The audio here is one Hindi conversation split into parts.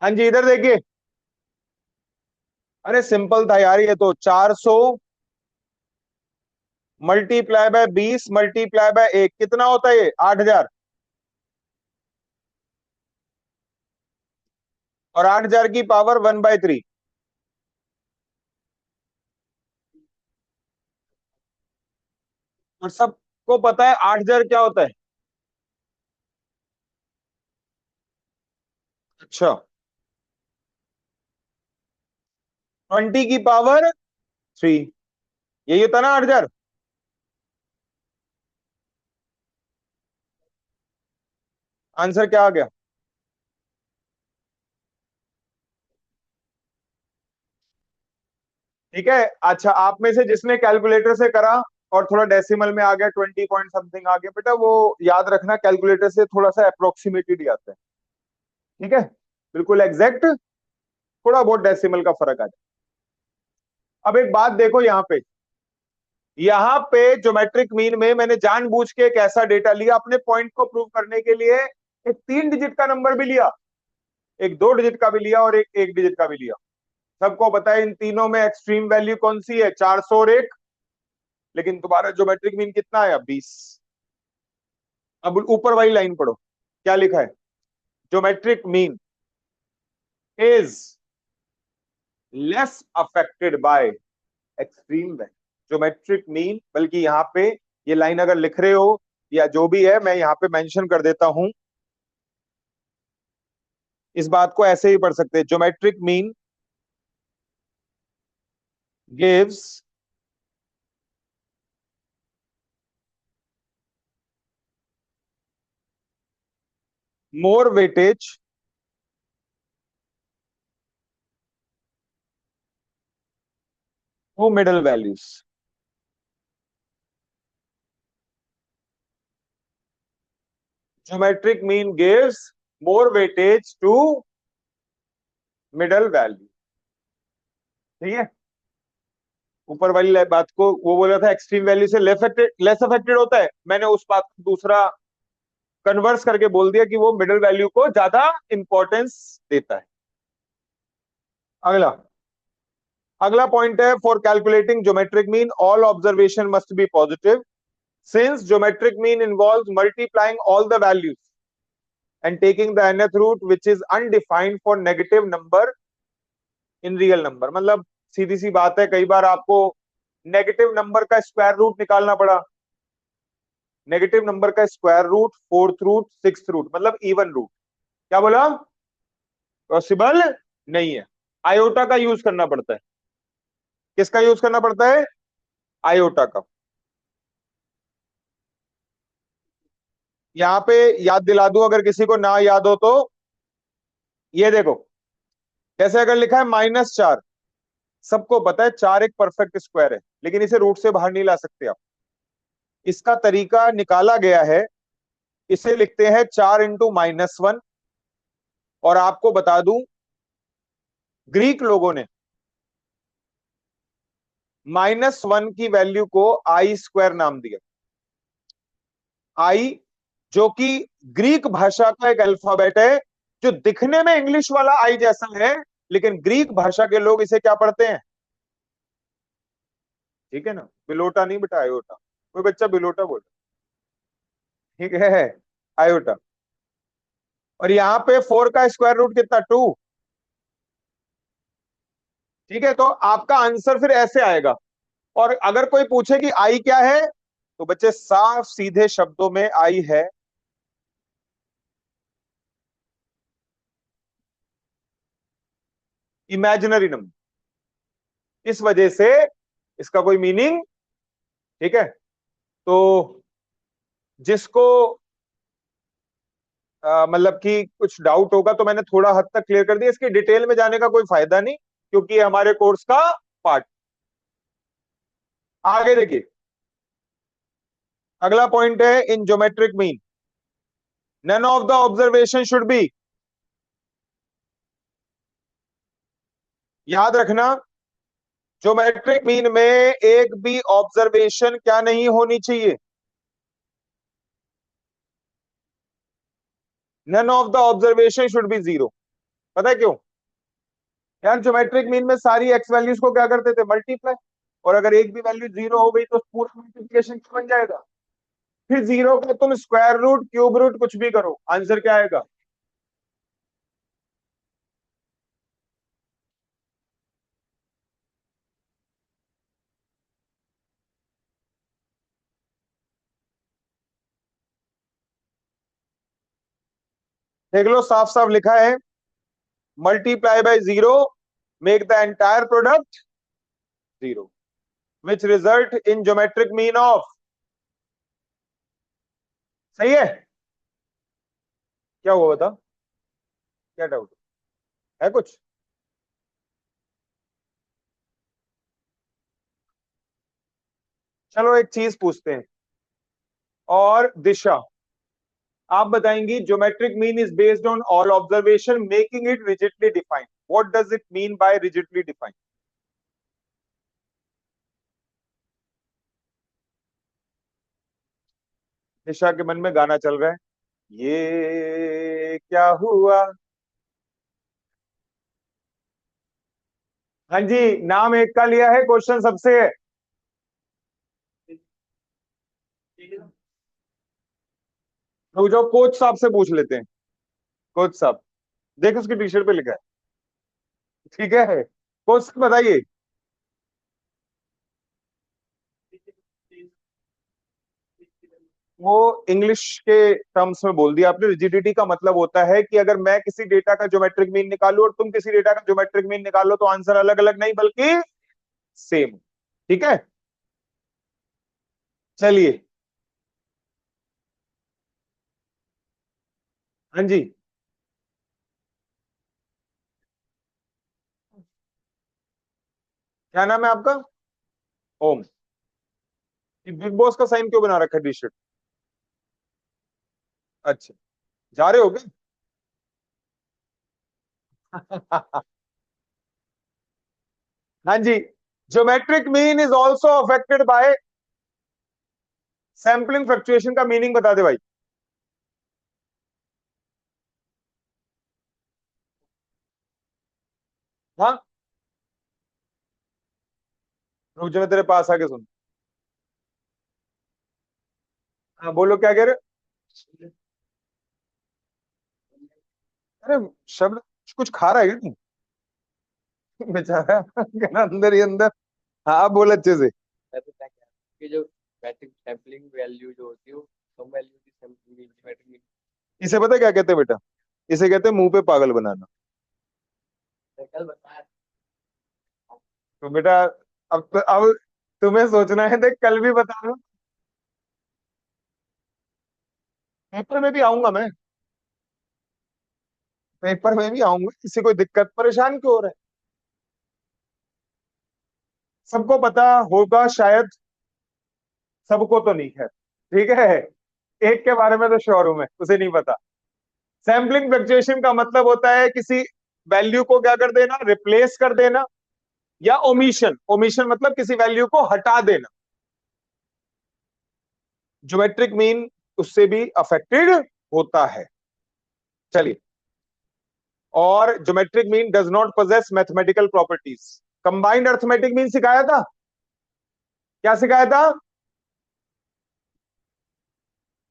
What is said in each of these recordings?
हाँ जी, इधर देखिए। अरे सिंपल था यार, ये तो 400 मल्टीप्लाई बाय 20 मल्टीप्लाई बाय 1 कितना होता है? ये 8000। और 8000 की पावर 1/3। और सबको पता है 8000 क्या होता है? अच्छा, 20 की पावर 3। यही होता है ना 8000? आंसर क्या आ गया? ठीक है। अच्छा, आप में से जिसने कैलकुलेटर से करा और थोड़ा डेसिमल में आ गया, 20 पॉइंट समथिंग आ गया, बेटा वो याद रखना, कैलकुलेटर से थोड़ा सा अप्रोक्सीमेटेड ही आता है। ठीक है, बिल्कुल एग्जैक्ट थोड़ा बहुत डेसिमल का फर्क आ जाए। अब एक बात देखो यहाँ पे ज्योमेट्रिक मीन में मैंने जानबूझ के एक ऐसा डेटा लिया अपने पॉइंट को प्रूव करने के लिए। एक 3 डिजिट का नंबर भी लिया, एक 2 डिजिट का भी लिया, और एक 1 डिजिट का भी लिया। सबको पता है इन तीनों में एक्सट्रीम वैल्यू कौन सी है? 400 और 1। लेकिन तुम्हारा ज्योमेट्रिक मीन कितना आया? 20। अब ऊपर वाली लाइन पढ़ो, क्या लिखा है? Geometric mean is less affected by extreme value. Geometric mean, बल्कि यहाँ पे ये लाइन अगर लिख रहे हो या जो भी है, मैं यहाँ पे मेंशन कर देता हूं। इस बात को ऐसे ही पढ़ सकते हैं, geometric mean gives more weightage to middle values. Geometric mean gives more weightage to middle value. ठीक है। ऊपर वाली बात को वो बोला था एक्सट्रीम वैल्यू से लेस अफेक्टेड होता है, मैंने उस बात को दूसरा कन्वर्स करके बोल दिया कि वो मिडिल वैल्यू को ज्यादा इंपॉर्टेंस देता है। अगला अगला पॉइंट है, for calculating geometric mean all observation must be positive since geometric mean involves multiplying all the values and taking the nth root which is undefined for negative number in real number. मतलब सीधी सी बात है, कई बार आपको नेगेटिव नंबर का स्क्वायर रूट निकालना पड़ा। नेगेटिव नंबर का square root, fourth root, six root, मतलब इवन रूट, क्या बोला? पॉसिबल नहीं है। आयोटा का यूज करना पड़ता है। किसका यूज करना पड़ता है? आयोटा का। यहां पे याद दिला दूं अगर किसी को ना याद हो तो, ये देखो, जैसे अगर लिखा है -4। सबको पता है 4 एक परफेक्ट स्क्वायर है, लेकिन इसे रूट से बाहर नहीं ला सकते आप। इसका तरीका निकाला गया है। इसे लिखते हैं 4 × -1। और आपको बता दूं, ग्रीक लोगों ने -1 की वैल्यू को I² नाम दिया। आई, जो कि ग्रीक भाषा का एक अल्फाबेट है, जो दिखने में इंग्लिश वाला आई जैसा है, लेकिन ग्रीक भाषा के लोग इसे क्या पढ़ते हैं? ठीक है ना, बिलोटा नहीं बेटा, आयोटा। कोई बच्चा बिलोटा बोल, ठीक है, आयोटा। और यहाँ पे 4 का स्क्वायर रूट कितना? 2। ठीक है, तो आपका आंसर फिर ऐसे आएगा। और अगर कोई पूछे कि आई क्या है, तो बच्चे साफ सीधे शब्दों में आई है इमेजिनरी नंबर। इस वजह से इसका कोई मीनिंग, ठीक है। तो जिसको मतलब कि कुछ डाउट होगा, तो मैंने थोड़ा हद तक क्लियर कर दिया, इसकी डिटेल में जाने का कोई फायदा नहीं, क्योंकि ये हमारे कोर्स का पार्ट। आगे देखिए, अगला पॉइंट है, in geometric mean none of the observation should be, याद रखना, ज्योमेट्रिक मीन में एक भी ऑब्जर्वेशन क्या नहीं होनी चाहिए? None of the observation should be zero. पता है क्यों? यार ज्योमेट्रिक मीन में सारी एक्स वैल्यूज को क्या करते थे? मल्टीप्लाई। और अगर एक भी वैल्यू जीरो हो गई तो पूरा मल्टीप्लिकेशन क्यों बन जाएगा? फिर जीरो का तुम स्क्वायर रूट क्यूब रूट कुछ भी करो, आंसर क्या आएगा? देख लो, साफ साफ लिखा है, multiply by zero make the entire product zero, which result in geometric mean of. सही है? क्या हुआ बता? क्या डाउट है कुछ? चलो एक चीज पूछते हैं, और दिशा, आप बताएंगी geometric mean is based on all observation making it rigidly defined. What does it mean by rigidly defined? Disha के मन में गाना चल रहा है, ये क्या हुआ। हाँ जी, नाम एक का लिया है, क्वेश्चन सबसे है। रुक जाओ, कोच साहब से पूछ लेते हैं। कोच साहब, देख उसकी टी शर्ट पे लिखा है। ठीक है, कोच साहब बताइए। वो इंग्लिश के टर्म्स में बोल दिया आपने। रिजिडिटी का मतलब होता है कि अगर मैं किसी डेटा का ज्योमेट्रिक मीन निकालू और तुम किसी डेटा का ज्योमेट्रिक मीन निकालो तो आंसर अलग अलग नहीं बल्कि सेम। ठीक है, चलिए। हाँ जी। क्या नाम है आपका? ओम। ये बिग बॉस का साइन क्यों बना रखा है टी शर्ट? अच्छा, जा रहे हो क्या? हाँ जी। Geometric mean is also affected by sampling fluctuation का मीनिंग बता दे भाई। हाँ, रुक जा, मैं तेरे पास आके सुन। हाँ बोलो, क्या कह रहे हो? अरे, शब्द कुछ खा रहा है क्या तू? बेचारा कहना अंदर ही अंदर। हाँ बोल अच्छे से। मैं तो क्या कह रहा हूँ कि जो मैट्रिक सैम्पलिंग वैल्यू जो होती है वो कम वैल्यू की सैम्पलिंग मैट्रिक इसे पता है क्या कहते हैं बेटा? इसे कहते हैं मुंह पे पागल बनाना। कल बताया। तो बेटा, अब तुम्हें सोचना है, देख कल भी बता रहा हूँ, पेपर में भी आऊंगा मैं। पेपर में भी आऊंगा, किसी कोई दिक्कत परेशान क्यों हो रहा है? सबको पता होगा शायद, सबको तो नहीं है। ठीक है, एक के बारे में तो श्योर हूं मैं, उसे नहीं पता। सैम्पलिंग फ्लक्चुएशन का मतलब होता है किसी वैल्यू को क्या कर देना? रिप्लेस कर देना। या ओमिशन, ओमिशन मतलब किसी वैल्यू को हटा देना। ज्योमेट्रिक मीन उससे भी अफेक्टेड होता है। चलिए, और geometric mean does not possess mathematical properties. Combined arithmetic mean सिखाया था? क्या सिखाया था?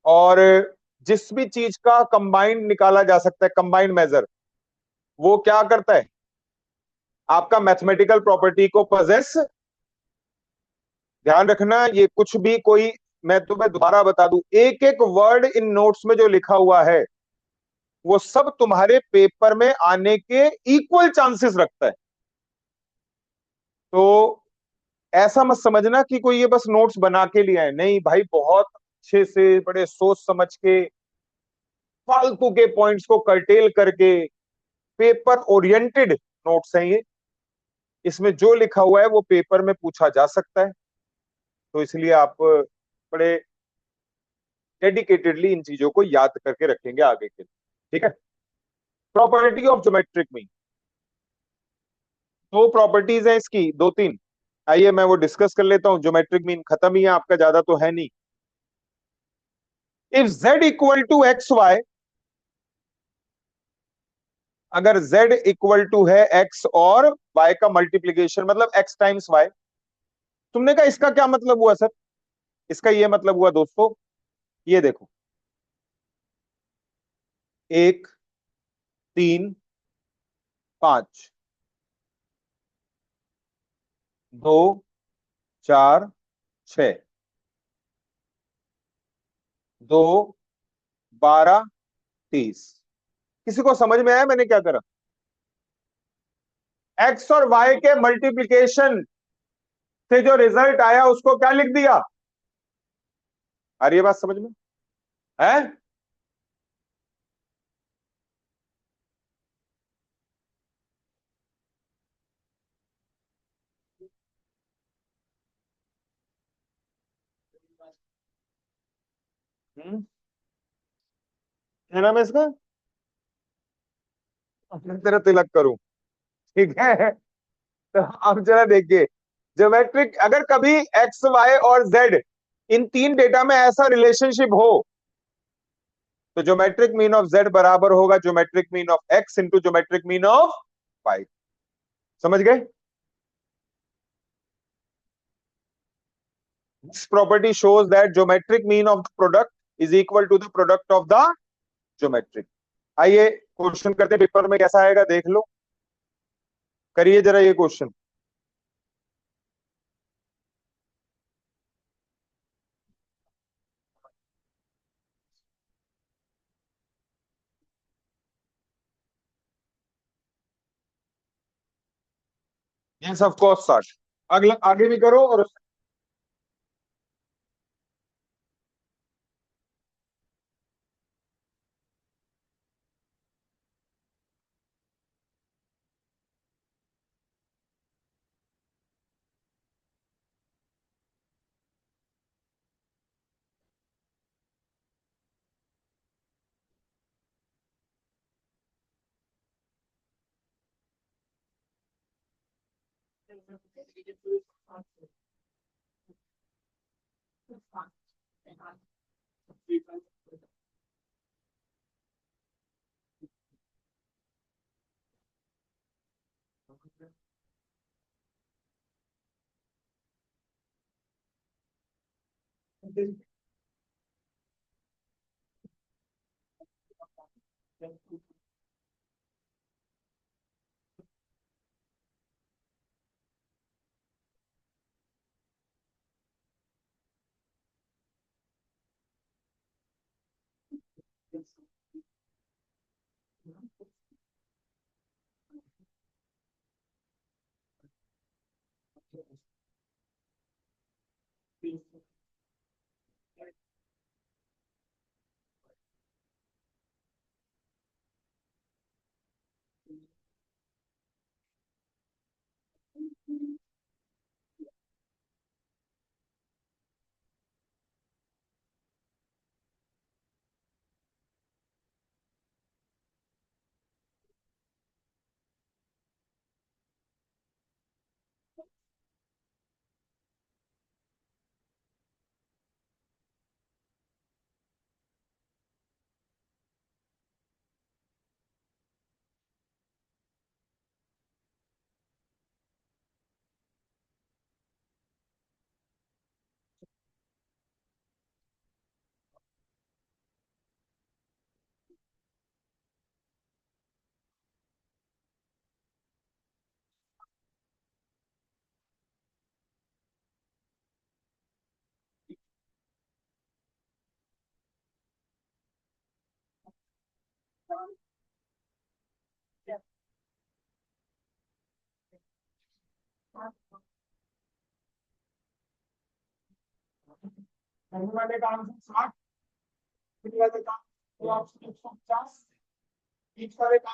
और जिस भी चीज का कंबाइंड निकाला जा सकता है, कंबाइंड मेजर, वो क्या करता है? आपका मैथमेटिकल प्रॉपर्टी को पोजेस। ध्यान रखना, ये कुछ भी कोई, मैं तुम्हें दोबारा बता दूं, एक एक वर्ड इन नोट्स में जो लिखा हुआ है वो सब तुम्हारे पेपर में आने के इक्वल चांसेस रखता है। तो ऐसा मत समझना कि कोई ये बस नोट्स बना के लिया है, नहीं भाई, बहुत अच्छे से बड़े सोच समझ के फालतू के पॉइंट्स को कर्टेल करके पेपर ओरिएंटेड नोट्स हैं ये। इसमें जो लिखा हुआ है वो पेपर में पूछा जा सकता है। तो इसलिए आप बड़े डेडिकेटेडली इन चीजों को याद करके रखेंगे आगे के लिए। ठीक है। प्रॉपर्टी ऑफ ज्योमेट्रिक मीन, दो प्रॉपर्टीज हैं इसकी, दो तीन। आइए मैं वो डिस्कस कर लेता हूं, ज्योमेट्रिक मीन खत्म ही है आपका, ज्यादा तो है नहीं। If z equal to x y, अगर z इक्वल टू है x और y का मल्टीप्लीकेशन, मतलब x टाइम्स y। तुमने कहा इसका क्या मतलब हुआ सर? इसका ये मतलब हुआ दोस्तों, ये देखो, 1, 3, 5, 2, 4, 6, 2, 12, 30। किसी को समझ में आया मैंने क्या करा? x और y के मल्टीप्लीकेशन से जो रिजल्ट आया उसको क्या लिख दिया? आ रही है बात समझ में? है? है ना? मैं इसका अपने तेरा तिलक करूं, ठीक है? तो अब जरा देखिए, ज्योमेट्रिक अगर कभी एक्स वाई और जेड इन तीन डेटा में ऐसा रिलेशनशिप हो, तो ज्योमेट्रिक मीन ऑफ जेड बराबर होगा geometric mean of x into geometric mean of y. समझ गए? This property shows that geometric mean of the product is equal to the product of the geometric. आइए क्वेश्चन करते, पेपर में कैसा आएगा देख लो, करिए जरा ये क्वेश्चन। Yes of course 60। अगला आगे भी करो और पहले वाले का आंसर 60, फिर वाले का ऑप्शन 150, बीच वाले का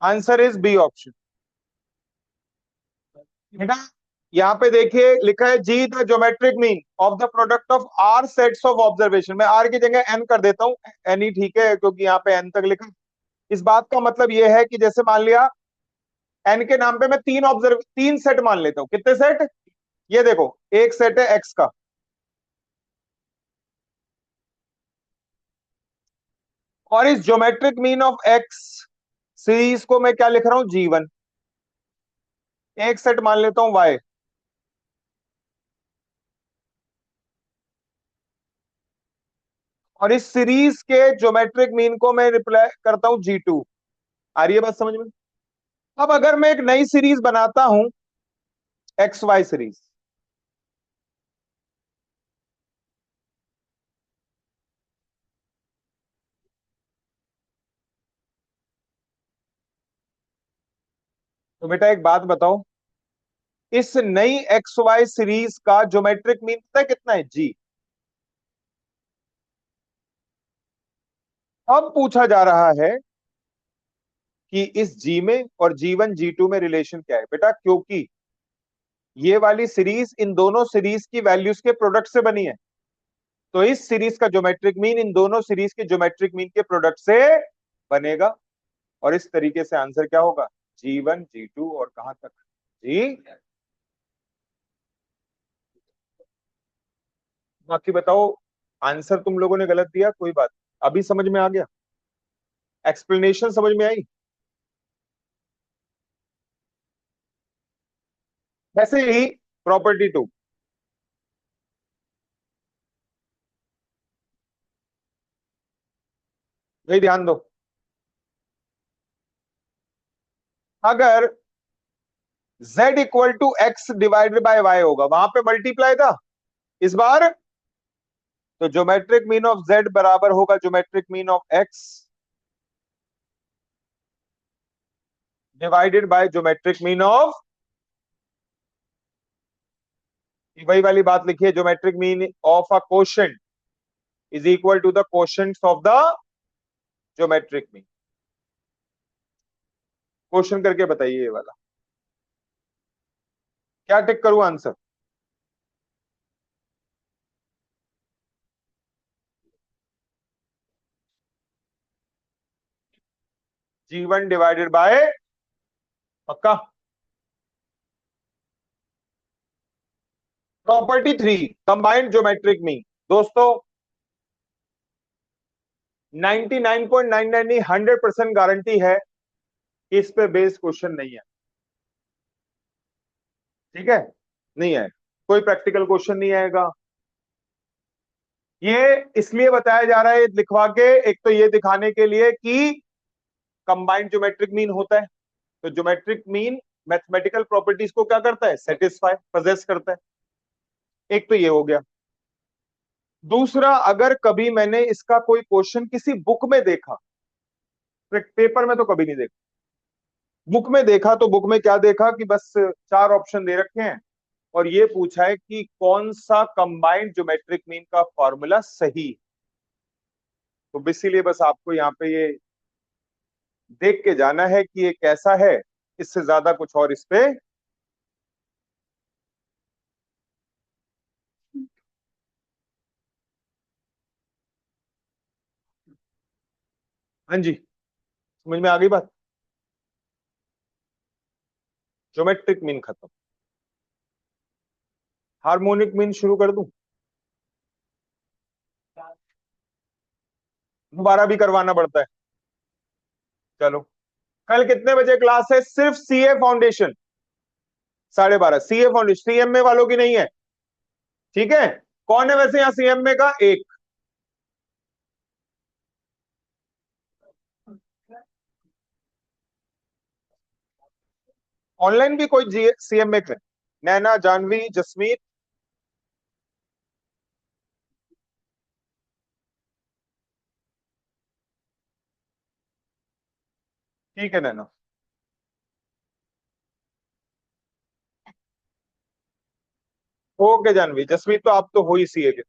आंसर इज बी ऑप्शन। बेटा यहाँ पे देखिए लिखा है जी the geometric mean of the product of R sets of observation. मैं आर की जगह एन कर देता हूँ, एन ही ठीक है क्योंकि यहाँ पे एन तक लिखा। इस बात का मतलब यह है कि जैसे मान लिया एन के नाम पे मैं तीन सेट मान लेता हूँ। कितने सेट? ये देखो, एक सेट है एक्स का, और इस geometric mean of x series को मैं क्या लिख रहा हूं? G1। एक सेट मान लेता हूं वाई, और इस सीरीज के ज्योमेट्रिक मीन को मैं रिप्लाई करता हूं G2। आ रही है बात समझ में? अब अगर मैं एक नई सीरीज बनाता हूं, एक्स वाई सीरीज, तो बेटा एक बात बताओ, इस नई एक्स वाई सीरीज का ज्योमेट्रिक मीन पता है कितना है? G। अब पूछा जा रहा है कि इस G में और G1 G2 में रिलेशन क्या है बेटा, क्योंकि ये वाली सीरीज इन दोनों सीरीज की वैल्यूज के प्रोडक्ट से बनी है, तो इस सीरीज का ज्योमेट्रिक मीन इन दोनों सीरीज के ज्योमेट्रिक मीन के प्रोडक्ट से बनेगा। और इस तरीके से आंसर क्या होगा? G1 G2 और कहां तक? जी। बाकी बताओ, आंसर तुम लोगों ने गलत दिया, कोई बात नहीं। अभी समझ में आ गया? एक्सप्लेनेशन समझ में आई? वैसे ही प्रॉपर्टी 2, भाई ध्यान दो, अगर z equal to x divided by y होगा, वहां पे मल्टीप्लाई था, इस बार तो ज्योमेट्रिक मीन ऑफ z बराबर होगा geometric mean of x divided by geometric mean of, वही वाली बात लिखी है, geometric mean of a quotient is equal to the quotient of the geometric mean. Question करके बताइए ये वाला, क्या टिक करूं आंसर? G1 डिवाइडेड बाय, पक्का? Property 3, combined geometric mean. दोस्तों 99.99 नहीं, 100% गारंटी है कि इस पे बेस्ड क्वेश्चन नहीं है। ठीक है, नहीं है, कोई प्रैक्टिकल क्वेश्चन नहीं आएगा। ये इसलिए बताया जा रहा है लिखवा के, एक तो ये दिखाने के लिए कि कंबाइंड ज्योमेट्रिक मीन होता है, तो ज्योमेट्रिक मीन मैथमेटिकल प्रॉपर्टीज को क्या करता है? सेटिस्फाई, पजेस करता है। एक तो ये हो गया। दूसरा, अगर कभी मैंने इसका कोई क्वेश्चन किसी बुक में देखा, पेपर में तो कभी नहीं देखा, बुक में देखा, तो बुक में क्या देखा कि बस 4 ऑप्शन दे रखे हैं और ये पूछा है कि कौन सा कंबाइंड ज्योमेट्रिक मीन का फॉर्मूला सही है। तो इसीलिए बस आपको यहाँ पे ये देख के जाना है कि ये कैसा है, इससे ज्यादा कुछ और इस पे। हाँ जी, समझ में आ गई बात? ज्योमेट्रिक मीन खत्म, हार्मोनिक मीन शुरू कर दूं? दोबारा भी करवाना पड़ता है। चलो, कल कितने बजे क्लास है? सिर्फ CA foundation, 12:30 CA foundation. CMA वालों की नहीं है, ठीक है? कौन है वैसे यहाँ सीएमए का? एक। ऑनलाइन भी कोई सीएमए का? नैना, जानवी, जसमीत? ठीक है नैना। ओके जानवी, जसमीत तो आप तो हो ही सीए के।